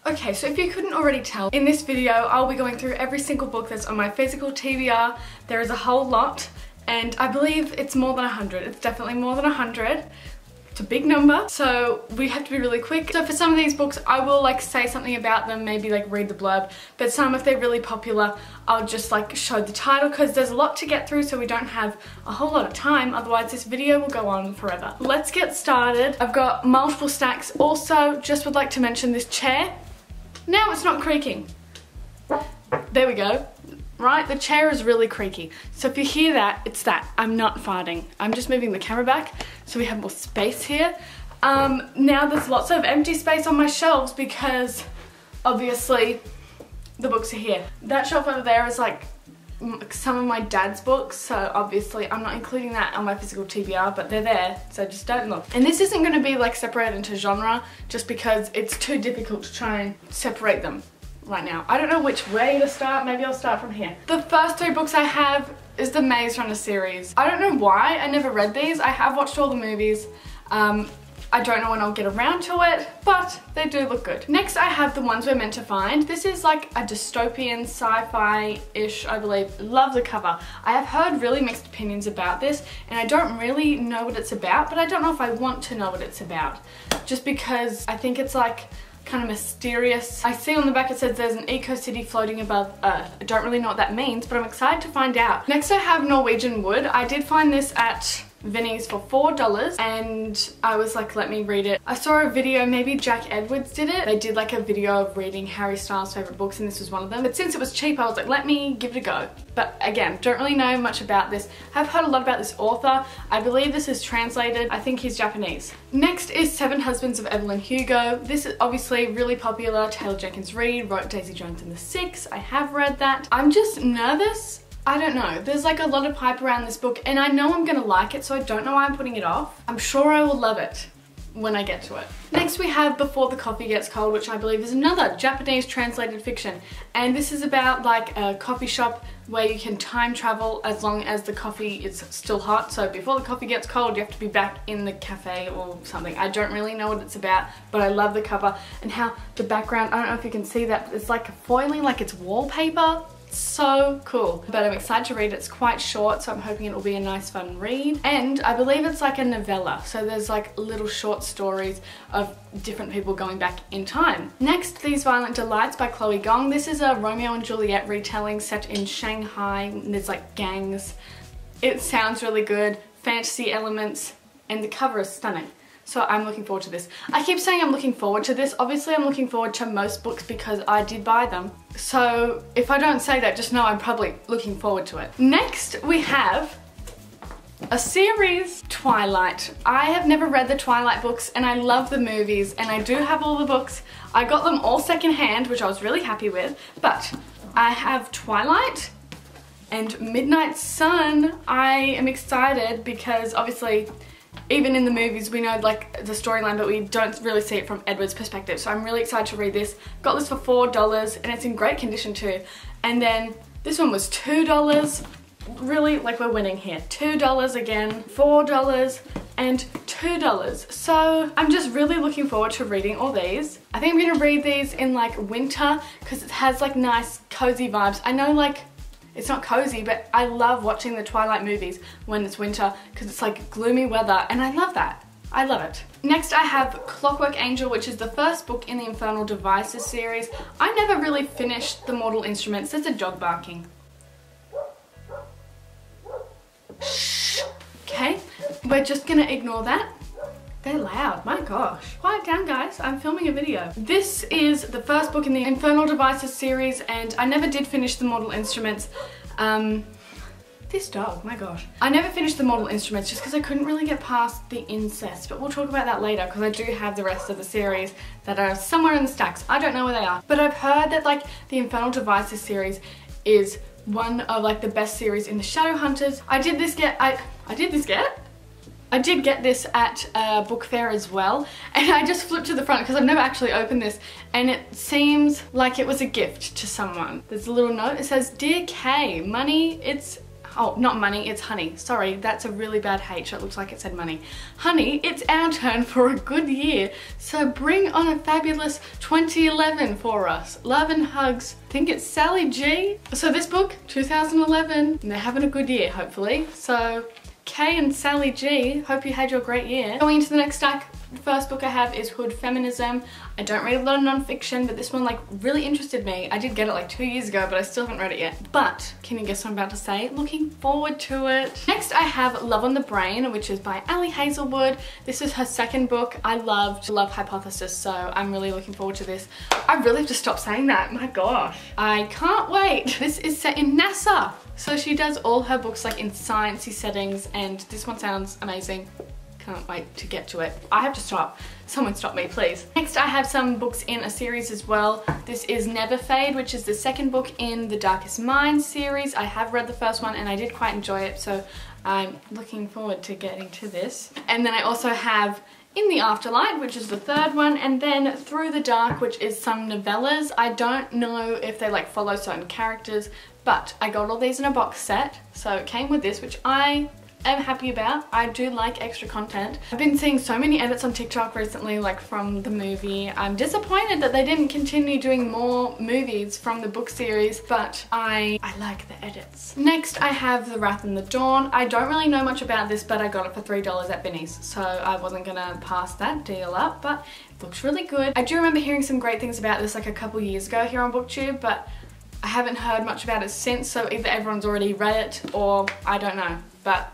Okay, so if you couldn't already tell, in this video I'll be going through every single book that's on my physical TBR. There is a whole lot, and I believe it's more than 100. It's definitely more than 100. It's a big number, so we have to be really quick. So for some of these books, I will like say something about them, maybe like read the blurb, but some, if they're really popular, I'll just like show the title, because there's a lot to get through, so we don't have a whole lot of time, otherwise this video will go on forever. Let's get started. I've got multiple stacks. Also, just would like to mention this chair. Now it's not creaking. There we go. Right, the chair is really creaky. So if you hear that, it's that. I'm not farting. I'm just moving the camera back so we have more space here. Now there's lots of empty space on my shelves because obviously the books are here. That shelf over there is like some of my dad's books, so obviously I'm not including that on my physical TBR, but they're there, so just don't look. And this isn't going to be like separated into genre just because it's too difficult to try and separate them right now. I don't know which way to start. Maybe I'll start from here. The first 3 books I have is the Maze Runner series. I don't know why I never read these. I have watched all the movies. I don't know when I'll get around to it, but they do look good. Next I have The Ones We're Meant to Find. This is like a dystopian sci-fi-ish, I believe. Love the cover. I have heard really mixed opinions about this, and I don't really know what it's about, but I don't know if I want to know what it's about. Just because I think it's like kind of mysterious. I see on the back it says there's an eco-city floating above Earth. I don't really know what that means, but I'm excited to find out. Next I have Norwegian Wood. I did find this at Vinnie's for $4 and I was like, let me read it. I saw a video, maybe Jack Edwards did it. They did like a video of reading Harry Styles' favourite books, and this was one of them. But since it was cheap, I was like, let me give it a go. But again, don't really know much about this. I've heard a lot about this author. I believe this is translated. I think he's Japanese. Next is 7 Husbands of Evelyn Hugo. This is obviously really popular. Taylor Jenkins Reid wrote Daisy Jones and the Six. I have read that. I'm just nervous. I don't know. There's like a lot of hype around this book, and I know I'm gonna like it, so I don't know why I'm putting it off. I'm sure I will love it when I get to it. Next we have Before the Coffee Gets Cold, which I believe is another Japanese translated fiction. And this is about like a coffee shop where you can time travel as long as the coffee is still hot. So before the coffee gets cold, you have to be back in the cafe or something. I don't really know what it's about, but I love the cover and how the background, I don't know if you can see that, it's like foiling, like it's wallpaper. So cool. But I'm excited to read it. It's quite short, so I'm hoping it will be a nice fun read. And I believe it's like a novella, so there's like little short stories of different people going back in time. Next, These Violent Delights by Chloe Gong. This is a Romeo and Juliet retelling set in Shanghai. There's like gangs. It sounds really good, fantasy elements, and the cover is stunning. So I'm looking forward to this. I keep saying I'm looking forward to this. Obviously I'm looking forward to most books because I did buy them. So if I don't say that, just know I'm probably looking forward to it. Next we have a series, Twilight. I have never read the Twilight books, and I love the movies, and I do have all the books. I got them all secondhand, which I was really happy with, but I have Twilight and Midnight Sun. I am excited because obviously even in the movies we know like the storyline, but we don't really see it from Edward's perspective. So I'm really excited to read this. Got this for $4 and it's in great condition too. And then this one was $2. Really, like we're winning here. $2 again, $4 and $2. So I'm just really looking forward to reading all these. I think I'm gonna read these in like winter because it has like nice cozy vibes. I know like it's not cozy, but I love watching the Twilight movies when it's winter because it's like gloomy weather, and I love that. I love it. Next I have Clockwork Angel, which is the first book in the Infernal Devices series. I never really finished the Mortal Instruments. There's a dog barking. Shh. Okay, we're just gonna ignore that. They're loud, my gosh. Quiet down guys, I'm filming a video. This is the first book in the Infernal Devices series, and I never did finish the Mortal Instruments. This dog, my gosh. I never finished the Mortal Instruments just because I couldn't really get past the incest, but we'll talk about that later because I do have the rest of the series that are somewhere in the stacks. I don't know where they are, but I've heard that like the Infernal Devices series is one of like the best series in the Shadowhunters. I did get this at a book fair as well, and I just flipped to the front because I've never actually opened this, and it seems like it was a gift to someone. There's a little note, it says, "Dear Kay, money, it's oh, not money, it's honey. Sorry, that's a really bad H. It looks like it said money. Honey, it's our turn for a good year. So bring on a fabulous 2011 for us. Love and hugs. I think it's Sally G. So this book, 2011, and they're having a good year, hopefully. So Kay and Sally G, hope you had your great year. Going into the next stack, the first book I have is Hood Feminism. I don't read a lot of non-fiction, but this one like really interested me. I did get it like 2 years ago, but I still haven't read it yet. But can you guess what I'm about to say? Looking forward to it. Next I have Love on the Brain, which is by Ali Hazelwood. This is her second book. I loved Love Hypothesis, so I'm really looking forward to this. I really have to stop saying that, my gosh. I can't wait. This is set in NASA. So she does all her books like in sciencey settings, and this one sounds amazing. Can't wait to get to it. I have to stop. Someone stop me, please. Next, I have some books in a series as well. This is Never Fade, which is the second book in the Darkest Mind series. I have read the first one and I did quite enjoy it, so I'm looking forward to getting to this. And then I also have In the Afterlight, which is the third one, and then Through the Dark, which is some novellas. I don't know if they like follow certain characters, but I got all these in a box set, so it came with this, which I am happy about. I do like extra content. I've been seeing so many edits on TikTok recently, like from the movie. I'm disappointed that they didn't continue doing more movies from the book series, but I like the edits. Next, I have The Wrath and the Dawn. I don't really know much about this, but I got it for $3 at Binny's, so I wasn't gonna pass that deal up, but it looks really good. I do remember hearing some great things about this like a couple years ago here on BookTube, but I haven't heard much about it since, so either everyone's already read it or I don't know, but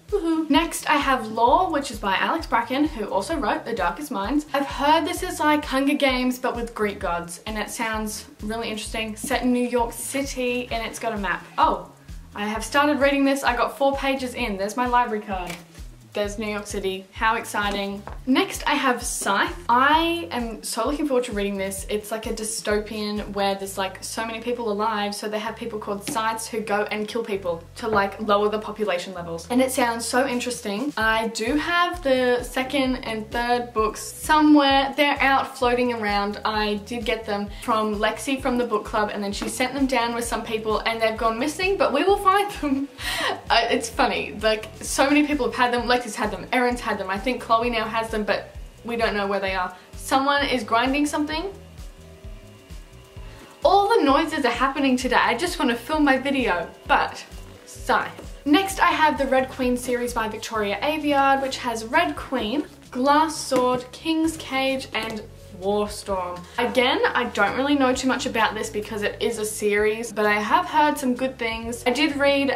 woohoo. Next I have Law, which is by Alex Bracken, who also wrote The Darkest Minds. I've heard this is like Hunger Games but with Greek gods, and it sounds really interesting. Set in New York City, and it's got a map. Oh, I have started reading this. I got 4 pages in. There's my library card. There's New York City. How exciting. Next I have Scythe. I am so looking forward to reading this. It's like a dystopian where there's like so many people alive, so they have people called Scythes who go and kill people to like lower the population levels. And it sounds so interesting. I do have the second and third books somewhere. They're out floating around. I did get them from Lexi from the book club, and then she sent them down with some people and they've gone missing, but we will find them. It's funny, like so many people have had them. Lexi's had them, Erin's had them, I think Chloe now has them, but we don't know where they are. Someone is grinding something. All the noises are happening today. I just want to film my video, but Scythe. Next I have the Red Queen series by Victoria Aveyard, which has Red Queen, Glass Sword, King's Cage, and Warstorm. Again, I don't really know too much about this because it is a series, but I have heard some good things. I did read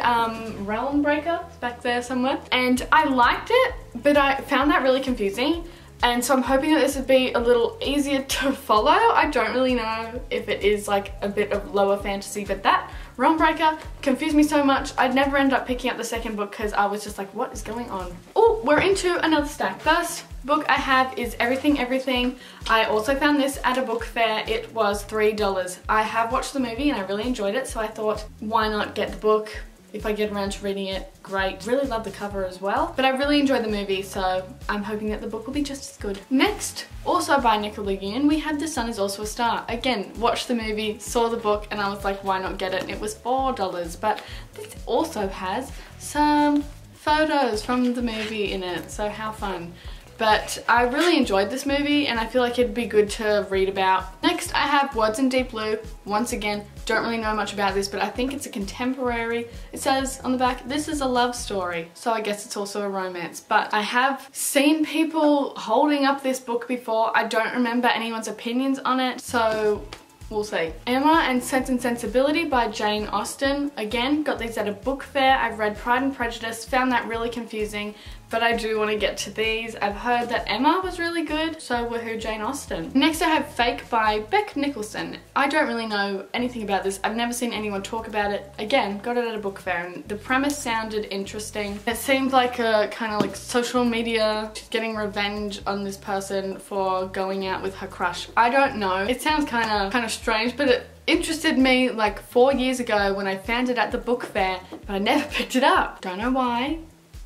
Realm Breaker, it's back there somewhere, and I liked it, but I found that really confusing. And so I'm hoping that this would be a little easier to follow. I don't really know if it is like a bit of lower fantasy, but that Realm Breaker confused me so much. I'd never end up picking up the second book because I was just like, what is going on? Oh, we're into another stack. First book I have is Everything Everything. I also found this at a book fair. It was $3. I have watched the movie and I really enjoyed it, so I thought, why not get the book? If I get around to reading it, great. Really love the cover as well. But I really enjoyed the movie, so I'm hoping that the book will be just as good. Next, also by Nicola Yoon, we have The Sun Is Also a Star. Again, watched the movie, saw the book, and I was like, why not get it? And it was $4. But this also has some photos from the movie in it, so how fun. But I really enjoyed this movie and I feel like it'd be good to read about. Next I have Words in Deep Blue. Once again, don't really know much about this, but I think it's a contemporary. It says on the back, this is a love story. So I guess it's also a romance. But I have seen people holding up this book before. I don't remember anyone's opinions on it, so we'll see. Emma and Sense and Sensibility by Jane Austen. Again, got these at a book fair. I've read Pride and Prejudice, found that really confusing, but I do want to get to these. I've heard that Emma was really good, so woohoo Jane Austen. Next I have Fake by Beck Nicholson. I don't really know anything about this. I've never seen anyone talk about it. Again, got it at a book fair and the premise sounded interesting. It seemed like a kind of like social media, she's getting revenge on this person for going out with her crush. I don't know. It sounds kind of strange, but it interested me like 4 years ago when I found it at the book fair, but I never picked it up. Don't know why.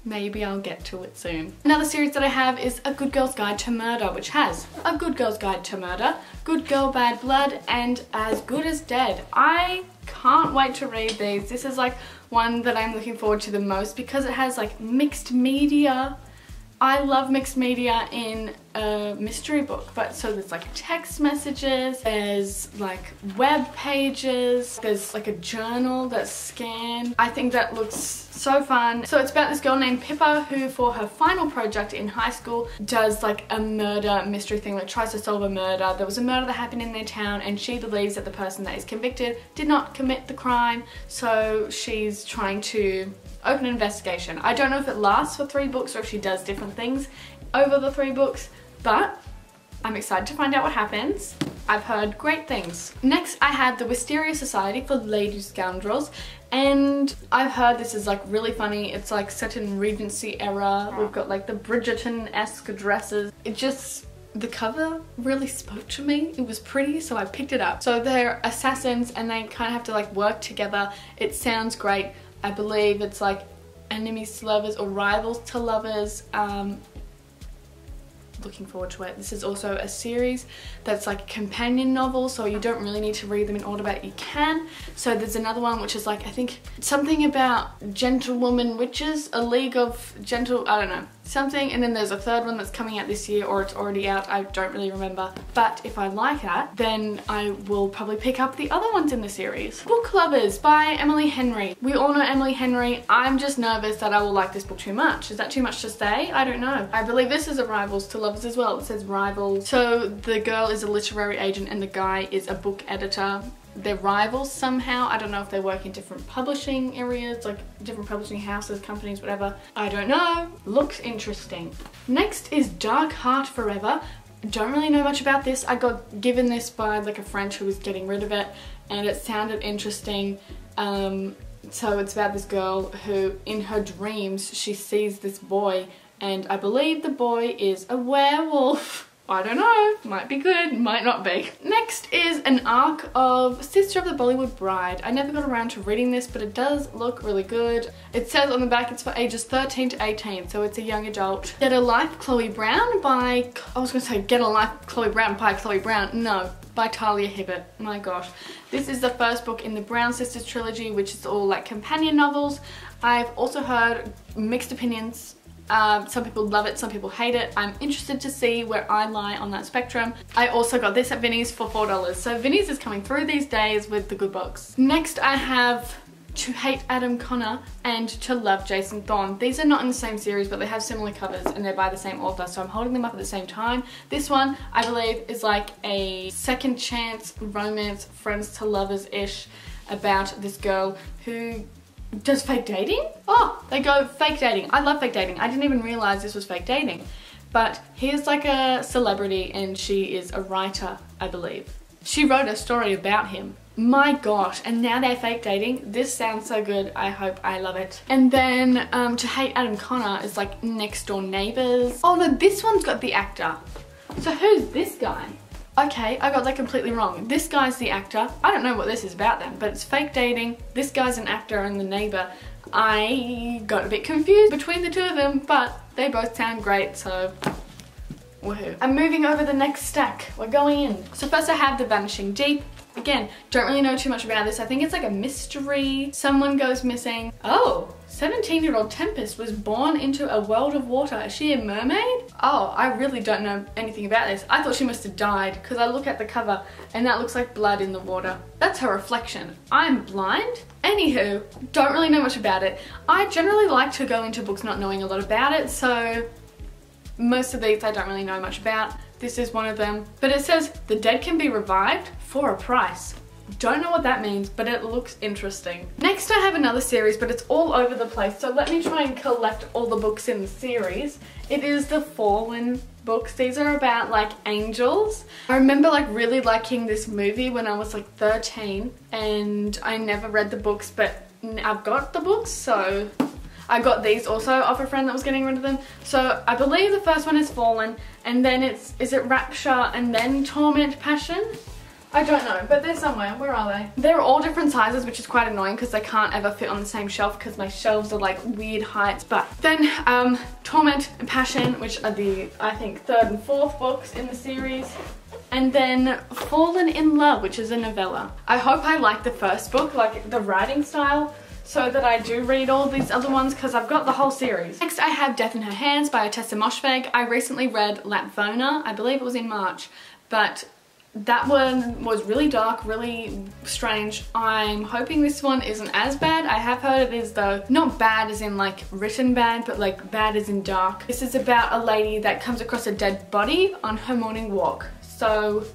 Maybe I'll get to it soon. Another series that I have is A Good Girl's Guide to Murder, which has A Good Girl's Guide to Murder, Good Girl Bad Blood, and As Good as Dead. I can't wait to read these. This is like one that I'm looking forward to the most because it has like mixed media. I love mixed media in a mystery book, but so there's like text messages, there's like web pages, there's like a journal that's scanned. I think that looks so fun. So it's about this girl named Pippa who for her final project in high school does like a murder mystery thing, like tries to solve a murder. There was a murder that happened in their town and she believes that the person that is convicted did not commit the crime, so she's trying to open an investigation. I don't know if it lasts for 3 books or if she does different things over the 3 books, but I'm excited to find out what happens. I've heard great things. Next, I had The Wisteria Society for Lady Scoundrels, and I've heard this is like really funny. It's like set in Regency era. We've got like the Bridgerton-esque dresses. It just, the cover really spoke to me. It was pretty, so I picked it up. So they're assassins and they kind of have to like work together. It sounds great. I believe it's like enemies to lovers or rivals to lovers. Looking forward to it. This is also a series that's like a companion novel, so you don't really need to read them in order, but you can. So there's another one which is like, I think something about gentlewoman witches, a league of gentle, I don't know, something, and then there's a third one that's coming out this year, or it's already out, I don't really remember. But if I like that, then I will probably pick up the other ones in the series. Book Lovers by Emily Henry. We all know Emily Henry. I'm just nervous that I will like this book too much. Is that too much to say? I don't know. I believe this is a Rivals to Lovers as well. It says Rivals. So the girl is a literary agent and the guy is a book editor. They're rivals somehow. I don't know if they work in different publishing areas, like different publishing houses, companies, whatever. I don't know. Looks interesting. Next is Dark Heart Forever. Don't really know much about this. I got given this by like a friend who was getting rid of it and it sounded interesting. So it's about this girl who in her dreams she sees this boy and I believe the boy is a werewolf. I don't know, might be good, might not be. Next is an arc of Sister of the Bollywood Bride. I never got around to reading this, but it does look really good. It says on the back it's for ages 13 to 18, so it's a young adult. Get a Life Chloe Brown by, I was gonna say Get a Life Chloe Brown by Chloe Brown. No, by Talia Hibbert. My gosh. This is the first book in the Brown Sisters trilogy, which is all like companion novels. I've also heard mixed opinions. Some people love it, some people hate it. I'm interested to see where I lie on that spectrum. I also got this at Vinnie's for $4. So Vinnie's is coming through these days with the good books. Next I have To Hate Adam Connor and To Love Jason Thorne. These are not in the same series, but they have similar covers and they're by the same author, so I'm holding them up at the same time. This one, I believe, is like a second chance romance, friends to lovers-ish, about this girl who does fake dating? Oh, they go fake dating. I love fake dating. I didn't even realize this was fake dating. But he's like a celebrity and she is a writer, I believe. She wrote a story about him. My gosh, and now they're fake dating. This sounds so good. I hope I love it. And then To Hate Adam Connor is like Next Door Neighbors. Oh no, this one's got the actor. So who's this guy? Okay, I got that completely wrong. This guy's the actor. I don't know what this is about then, but it's fake dating. This guy's an actor and the neighbor. I got a bit confused between the two of them, but they both sound great, so woohoo. I'm moving over the next stack. We're going in. So first I have The Vanishing Deep. Again, don't really know too much about this. I think it's like a mystery. Someone goes missing. Oh, 17-year-old Tempest was born into a world of water. Is she a mermaid? Oh, I really don't know anything about this. I thought she must have died because I look at the cover and that looks like blood in the water. That's her reflection. I'm blind? Anywho, don't really know much about it. I generally like to go into books not knowing a lot about it, so most of these I don't really know much about. This is one of them. But it says the dead can be revived for a price. Don't know what that means, but it looks interesting. Next I have another series, but it's all over the place. So let me try and collect all the books in the series. It is the Fallen books. These are about like angels. I remember like really liking this movie when I was like 13 and I never read the books, but I've got the books, so I got these also off a friend that was getting rid of them. So I believe the first one is Fallen, and then is it Rapture and then Torment Passion? I don't know, but they're somewhere. Where are they? They're all different sizes, which is quite annoying because they can't ever fit on the same shelf because my shelves are like weird heights. But then Torment and Passion, which are the, I think, third and fourth books in the series. And then Fallen in Love, which is a novella. I hope I like the first book, like the writing style so that I do read all these other ones because I've got the whole series. Next I have Death in Her Hands by Tessa Moshfegh. I recently read Lapvona, I believe it was in March, but that one was really dark, really strange. I'm hoping this one isn't as bad. I have heard it is though. Not bad as in like written bad, but like bad as in dark. This is about a lady that comes across a dead body on her morning walk. So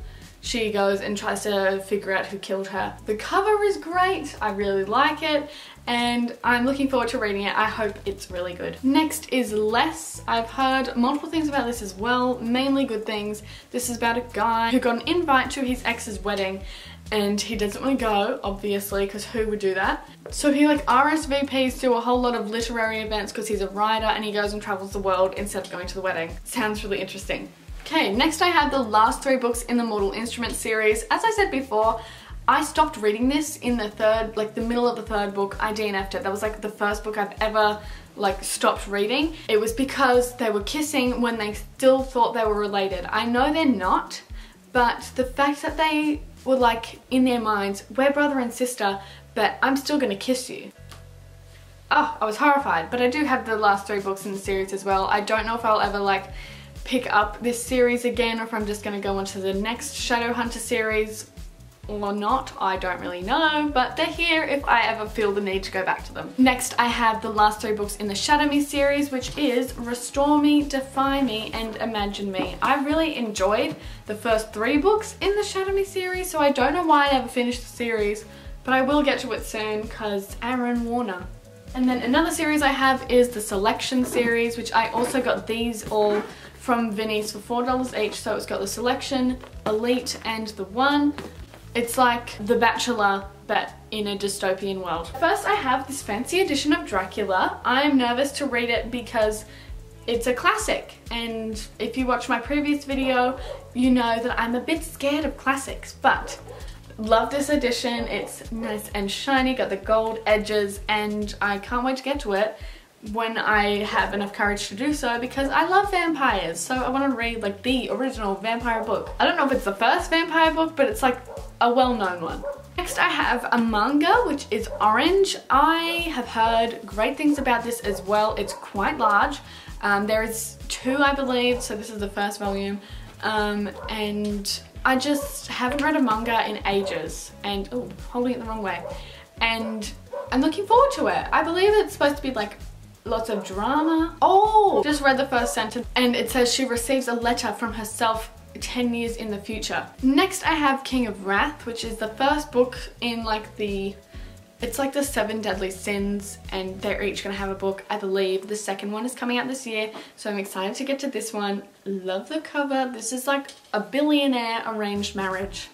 she goes and tries to figure out who killed her. The cover is great, I really like it, and I'm looking forward to reading it. I hope it's really good. Next is Less. I've heard multiple things about this as well, mainly good things. This is about a guy who got an invite to his ex's wedding and he doesn't want to go, obviously, because who would do that? So he like RSVPs to a whole lot of literary events because he's a writer and he goes and travels the world instead of going to the wedding. Sounds really interesting. Okay, next I have the last 3 books in the Mortal Instruments series. As I said before, I stopped reading this in the middle of the 3rd book. I DNF'd it. That was like the first book I've ever like stopped reading. It was because they were kissing when they still thought they were related. I know they're not, but the fact that they were like in their minds, we're brother and sister, but I'm still gonna kiss you. Oh, I was horrified. But I do have the last 3 books in the series as well. I don't know if I'll ever like pick up this series again or if I'm just going to go on to the next Shadowhunter series or not. I don't really know, but they're here if I ever feel the need to go back to them. Next I have the last 3 books in the Shadow Me series, which is Restore Me, Defy Me and Imagine Me. I really enjoyed the first 3 books in the Shadow Me series, so I don't know why I never finished the series, but I will get to it soon because Aaron Warner. And then another series I have is the Selection series, which I also got these all from Vinnie's for $4 each. So it's got the Selection, Elite and the One. It's like The Bachelor but in a dystopian world. First I have this fancy edition of Dracula. I'm nervous to read it because it's a classic, and if you watch my previous video you know that I'm a bit scared of classics, but love this edition. It's nice and shiny, got the gold edges, and I can't wait to get to it when I have enough courage to do so because I love vampires, so I want to read like the original vampire book. I don't know if it's the first vampire book, but it's like a well-known one. Next I have a manga, which is Orange. I have heard great things about this as well. It's quite large. There is 2 I believe, so this is the first volume, and I just haven't read a manga in ages, and oh, holding it the wrong way, and I'm looking forward to it. I believe it's supposed to be like lots of drama. Oh, just read the first sentence and it says she receives a letter from herself 10 years in the future. Next I have King of Wrath, which is the first book in like it's like the 7 deadly sins, and they're each gonna have a book, I believe. The second one is coming out this year, so I'm excited to get to this one. Love the cover. This is like a billionaire arranged marriage.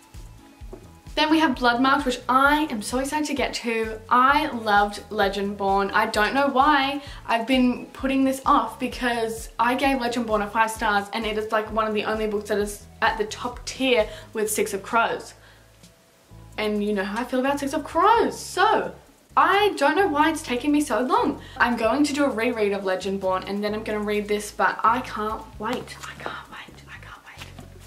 Then we have Bloodmarked, which I am so excited to get to. I loved Legendborn. I don't know why I've been putting this off because I gave Legendborn a 5 stars and it is like one of the only books that is at the top tier with Six of Crows. And you know how I feel about Six of Crows, so I don't know why it's taking me so long. I'm going to do a reread of Legendborn and then I'm going to read this, but I can't wait. I can't wait.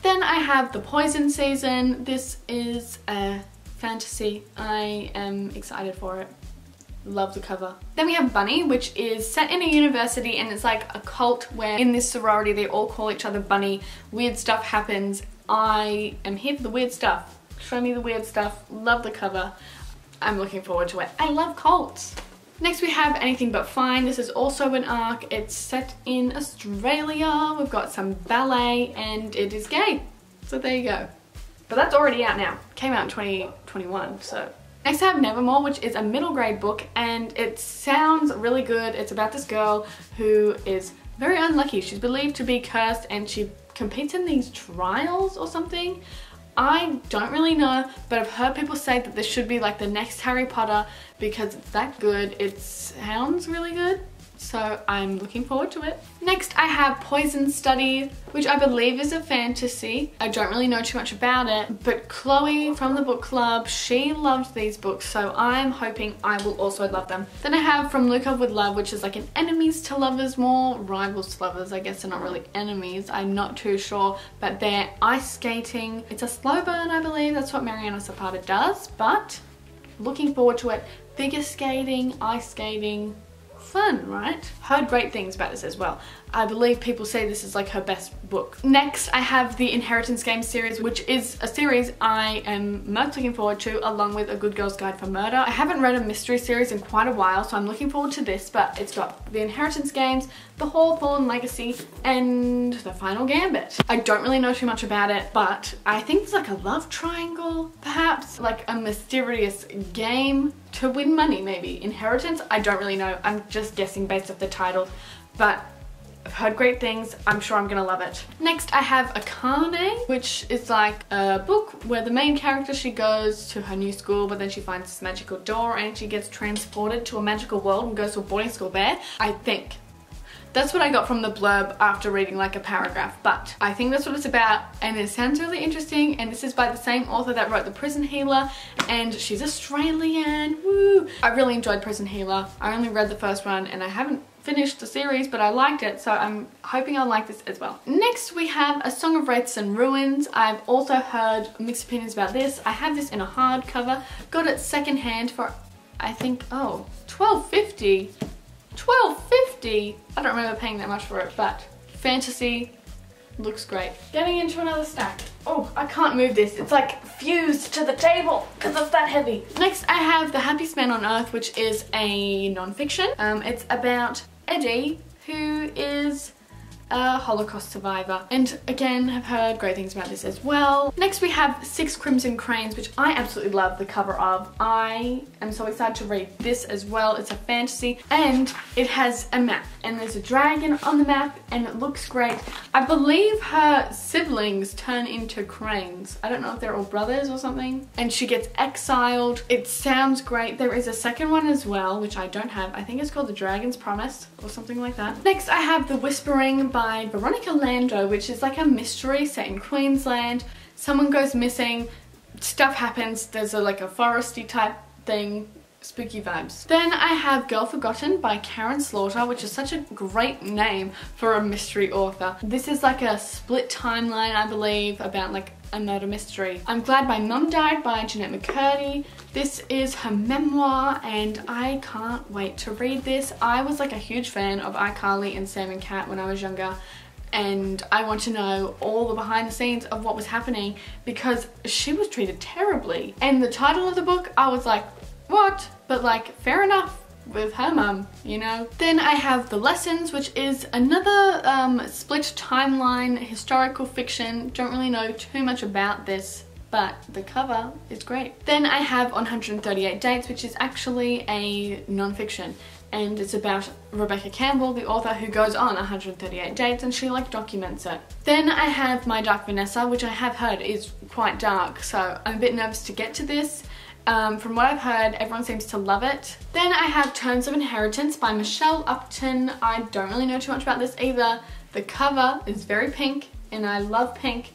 Then I have The Poison Season. This is a fantasy. I am excited for it. Love the cover. Then we have Bunny, which is set in a university and it's like a cult where in this sorority they all call each other Bunny. Weird stuff happens. I am here for the weird stuff. Show me the weird stuff. Love the cover. I'm looking forward to it. I love cults. Next we have Anything But Fine. This is also an arc. It's set in Australia. We've got some ballet and it is gay. So there you go. But that's already out now. Came out in 2021, so. Next I have Nevermore, which is a middle grade book and it sounds really good. It's about this girl who is very unlucky. She's believed to be cursed and she competes in these trials or something. I don't really know, but I've heard people say that this should be like the next Harry Potter because it's that good. It sounds really good, so I'm looking forward to it. Next I have Poison Study, which I believe is a fantasy. I don't really know too much about it, but Chloe from the book club, she loved these books, so I'm hoping I will also love them. Then I have From Luke With Love, which is like an enemies to lovers, more rivals to lovers. I guess they're not really enemies, I'm not too sure, but they're ice skating. It's a slow burn, I believe. That's what Mariana Zapata does, but Looking forward to it. Figure skating, ice skating, fun, right? Heard great things about this as well. I believe people say this is like her best book. Next, I have the Inheritance Games series, which is a series I am most looking forward to, along with A Good Girl's Guide for Murder. I haven't read a mystery series in quite a while, so I'm looking forward to this, but it's got the Inheritance Games, the Hawthorne Legacy, and the Final Gambit. I don't really know too much about it, but I think it's like a love triangle, perhaps, like a mysterious game to win money, maybe. Inheritance? I don't really know. I'm just guessing based off the title, but I've heard great things. I'm sure I'm gonna love it. Next, I have Akane, which is like a book where the main character, she goes to her new school, but then she finds this magical door and she gets transported to a magical world and goes to a boarding school there. I think. That's what I got from the blurb after reading like a paragraph, but I think that's what it's about and it sounds really interesting, and this is by the same author that wrote The Prison Healer, and she's Australian, woo! I really enjoyed Prison Healer. I only read the first one and I haven't finished the series, but I liked it, so I'm hoping I'll like this as well. Next, we have A Song of Wraiths and Ruins. I've also heard mixed opinions about this. I have this in a hardcover, got it secondhand for, I think, oh, $12.50. $12.50! I don't remember paying that much for it, but fantasy looks great. Getting into another stack. Oh, I can't move this. It's like fused to the table because it's that heavy. Next, I have The Happiest Man on Earth, which is a non-fiction. It's about Eddie, who is a Holocaust survivor, and again have heard great things about this as well. Next, we have Six Crimson Cranes, which I absolutely love the cover of. I am so excited to read this as well. It's a fantasy and it has a map and there's a dragon on the map and it looks great. I believe her siblings turn into cranes. I don't know if they're all brothers or something, and she gets exiled. It sounds great. There is a second one as well, which I don't have. I think it's called The Dragon's Promise or something like that. Next, I have The Whispering by Veronica Lando, which is like a mystery set in Queensland. Someone goes missing, stuff happens, there's like a foresty type thing, spooky vibes. Then I have Girl Forgotten by Karen Slaughter, which is such a great name for a mystery author. This is like a split timeline, I believe, about like a murder mystery. I'm Glad My Mum Died by Jeanette McCurdy. This is her memoir and I can't wait to read this. I was like a huge fan of iCarly and Sam and Cat when I was younger, and I want to know all the behind the scenes of what was happening because she was treated terribly. And the title of the book, I was like, what? But like, fair enough with her mum, you know? Then I have The Lessons, which is another split timeline historical fiction. Don't really know too much about this, but the cover is great. Then I have 138 Dates, which is actually a non-fiction, and it's about Rebecca Campbell, the author, who goes on 138 dates and she like documents it. Then I have My Dark Vanessa, which I have heard is quite dark, so I'm a bit nervous to get to this. From what I've heard, everyone seems to love it. Then I have Terms of Inheritance by Michelle Upton. I don't really know too much about this either. The cover is very pink and I love pink.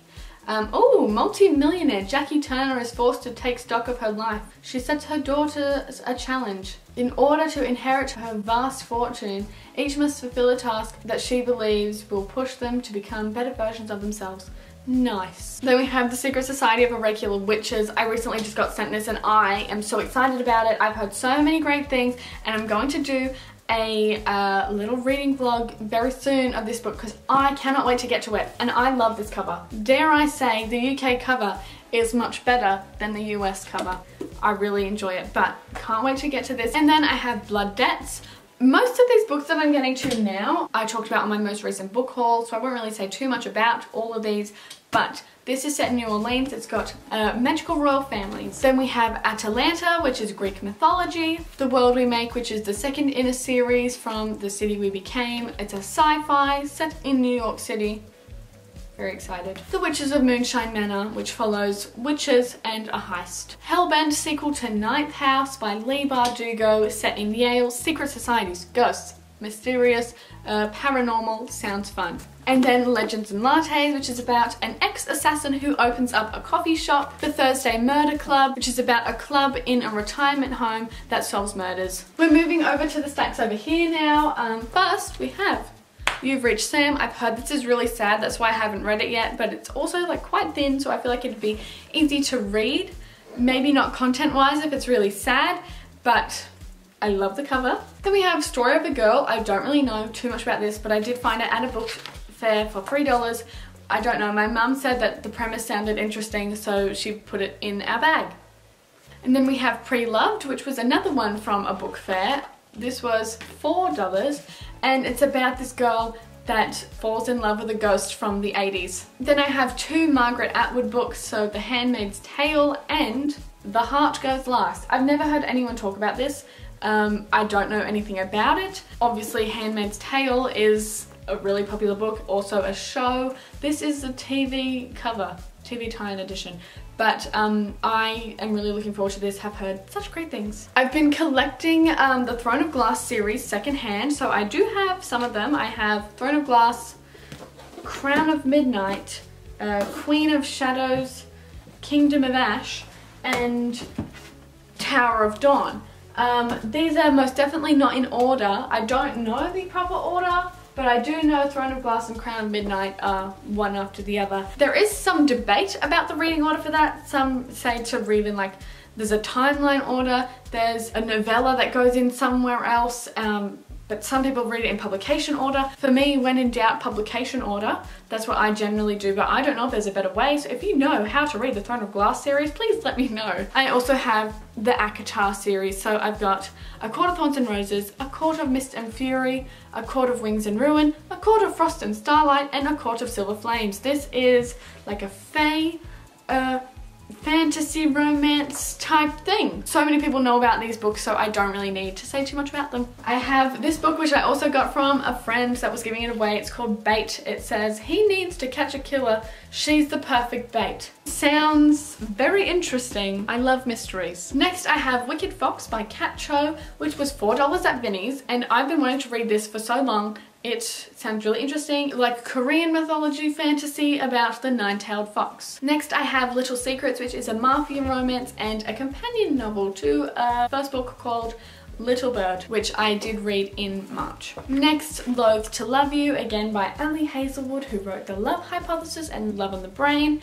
Oh, multi-millionaire Jackie Turner is forced to take stock of her life. She sets her daughter a challenge. In order to inherit her vast fortune, each must fulfill a task that she believes will push them to become better versions of themselves. Nice. Then we have The Secret Society of Irregular Witches. I recently just got sent this and I am so excited about it. I've heard so many great things and I'm going to do a little reading vlog very soon of this book because I cannot wait to get to it, and I love this cover. Dare I say the UK cover is much better than the US cover. I really enjoy it, but can't wait to get to this. And then I have Blood Debts. Most of these books that I'm getting to now, I talked about on my most recent book haul, so I won't really say too much about all of these, but this is set in New Orleans. It's got magical royal families. Then we have Atalanta, which is Greek mythology. The World We Make, which is the second in a series from The City We Became. It's a sci-fi set in New York City. Very excited. The Witches of Moonshine Manor, which follows witches and a heist. Hellbent, sequel to Ninth House by Leigh Bardugo, set in Yale. Secret societies, ghosts, mysterious, paranormal, sounds fun. And then Legends and Lattes, which is about an ex-assassin who opens up a coffee shop. The Thursday Murder Club, which is about a club in a retirement home that solves murders. We're moving over to the stacks over here now. First, we have You've Reached Sam. I've heard this is really sad, that's why I haven't read it yet, but it's also like quite thin, so I feel like it'd be easy to read. Maybe not content-wise if it's really sad, but I love the cover. Then we have Story of a Girl. I don't really know too much about this, but I did find it at a book fair for $3. I don't know, my mum said that the premise sounded interesting, so she put it in our bag. And then we have Pre-Loved, which was another one from a book fair. This was $4, and it's about this girl that falls in love with a ghost from the 80s. Then I have two Margaret Atwood books, so The Handmaid's Tale and The Heart Goes Last. I've never heard anyone talk about this. I don't know anything about it. Obviously, Handmaid's Tale is a really popular book, also a show. This is the TV cover, TV tie-in edition. But I am really looking forward to this, have heard such great things. I've been collecting the Throne of Glass series secondhand, so I do have some of them. I have Throne of Glass, Crown of Midnight, Queen of Shadows, Kingdom of Ash, and Tower of Dawn. These are most definitely not in order. I don't know the proper order, but I do know Throne of Glass and Crown of Midnight are one after the other. There is some debate about the reading order for that. Some say to read in like, there's a timeline order, there's a novella that goes in somewhere else, but some people read it in publication order. For me, when in doubt, publication order. That's what I generally do, but I don't know if there's a better way. So if you know how to read the Throne of Glass series, please let me know. I also have the ACOTAR series. So I've got A Court of Thorns and Roses, A Court of Mist and Fury, A Court of Wings and Ruin, A Court of Frost and Starlight, and A Court of Silver Flames. This is like a fae, fantasy romance type thing. So many people know about these books, so I don't really need to say too much about them. I have this book which I also got from a friend that was giving it away. It's called Bait. It says, he needs to catch a killer, she's the perfect bait. Sounds very interesting. I love mysteries. Next I have Wicked Fox by Kat Cho, which was $4 at Vinnie's, and I've been wanting to read this for so long. It sounds really interesting, like Korean mythology fantasy about the nine-tailed fox. Next I have Little Secrets, which is a mafia romance and a companion novel to a first book called Little Bird, which I did read in March. Next, Loathe to Love You, again by Ali Hazelwood, who wrote The Love Hypothesis and Love on the Brain.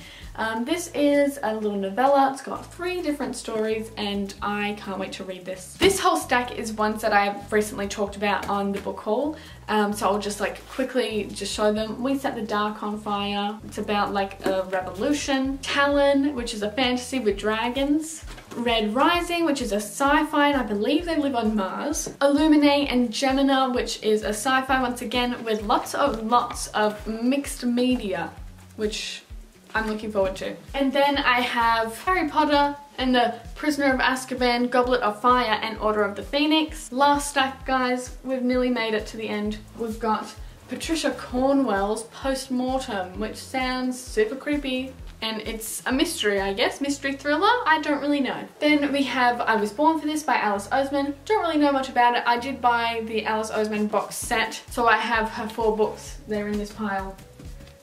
This is a little novella. It's got 3 different stories and I can't wait to read this. This whole stack is ones that I've recently talked about on the book haul. So I'll just like quickly just show them. We Set the Dark on Fire. It's about like a revolution. Talon, which is a fantasy with dragons. Red Rising, which is a sci-fi, and I believe they live on Mars. Illuminate and Gemina, which is a sci-fi once again with lots of mixed media, which I'm looking forward to. And then I have Harry Potter and the Prisoner of Azkaban, Goblet of Fire, and Order of the Phoenix. Last stack, guys, we've nearly made it to the end. We've got Patricia Cornwell's Postmortem, which sounds super creepy. And it's a mystery, I guess, mystery thriller, I don't really know. Then we have I Was Born for This by Alice Oseman. Don't really know much about it. I did buy the Alice Oseman box set, so I have her 4 books there in this pile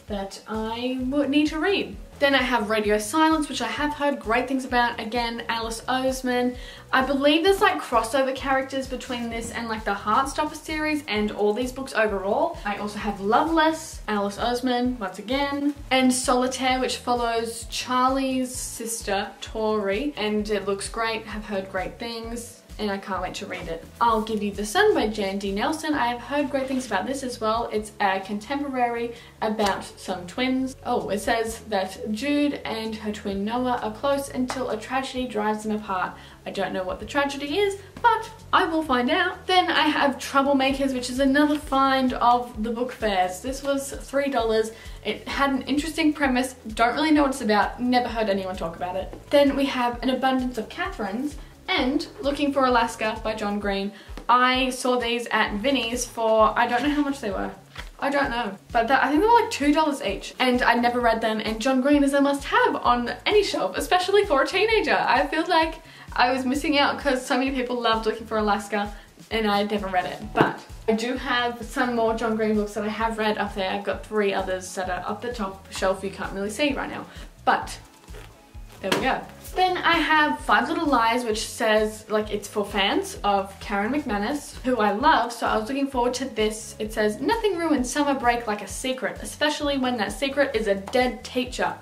that I would need to read. Then I have Radio Silence, which I have heard great things about. Again, Alice Oseman. I believe there's like crossover characters between this and like the Heartstopper series and all these books overall. I also have Loveless, Alice Oseman, once again, and Solitaire, which follows Charlie's sister, Tori, and it looks great. Have heard great things, and I can't wait to read it. I'll Give You the Sun by Jan D. Nelson. I have heard great things about this as well. It's a contemporary about some twins. Oh, it says that Jude and her twin Noah are close until a tragedy drives them apart. I don't know what the tragedy is, but I will find out. Then I have Troublemakers, which is another find of the book fairs. This was $3. It had an interesting premise. Don't really know what it's about. Never heard anyone talk about it. Then we have An Abundance of Catherines and Looking for Alaska by John Green. I saw these at Vinnie's for, I don't know how much they were. I don't know, but I think they were like $2 each, and I never read them, and John Green is a must-have on any shelf, especially for a teenager. I feel like I was missing out because so many people loved Looking for Alaska and I had never read it, but I do have some more John Green books that I have read up there. I've got 3 others that are up the top shelf you can't really see right now, but there we go. Then I have Five Little Lies, which says like it's for fans of Karen McManus, who I love, so I was looking forward to this. It says, nothing ruins summer break like a secret, especially when that secret is a dead teacher.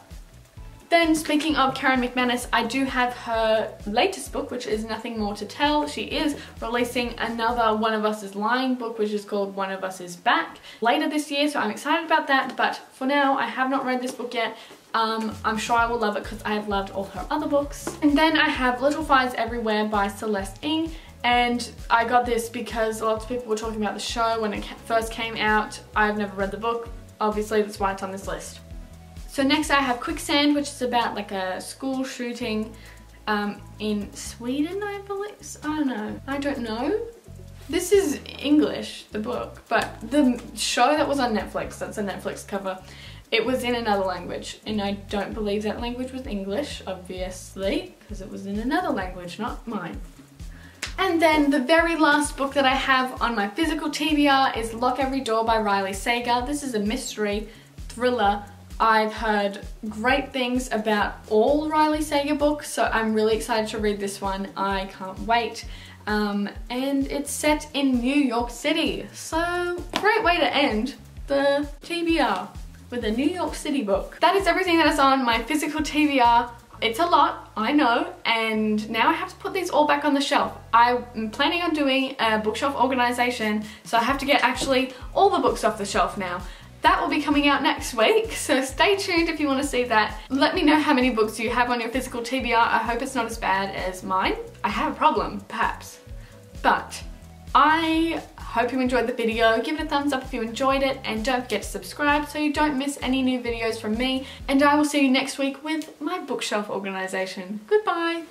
Then speaking of Karen McManus, I do have her latest book, which is Nothing More to Tell. She is releasing another One of Us is Lying book, which is called One of Us is Back, later this year, so I'm excited about that. But for now, I have not read this book yet. I'm sure I will love it because I have loved all her other books. And then I have Little Fires Everywhere by Celeste Ng. And I got this because lots of people were talking about the show when it first came out. I've never read the book. Obviously, that's why it's on this list. So next I have Quicksand, which is about like a school shooting in Sweden, I believe. I don't know. This is English, the book, but the show that was on Netflix, that's a Netflix cover, it was in another language, and I don't believe that language was English, obviously, because it was in another language, not mine. And then the very last book that I have on my physical TBR is Lock Every Door by Riley Sager. This is a mystery thriller. I've heard great things about all Riley Sager books, so I'm really excited to read this one. I can't wait. And it's set in New York City, so great way to end the TBR with a New York City book. That is everything that is on my physical TBR. It's a lot, I know, and now I have to put these all back on the shelf. I'm planning on doing a bookshelf organization, so I have to get actually all the books off the shelf now. That will be coming out next week, so stay tuned if you want to see that. Let me know how many books you have on your physical TBR. I hope it's not as bad as mine. I have a problem, perhaps. But I hope you enjoyed the video. Give it a thumbs up if you enjoyed it, and don't forget to subscribe so you don't miss any new videos from me. And I will see you next week with my bookshelf organization. Goodbye.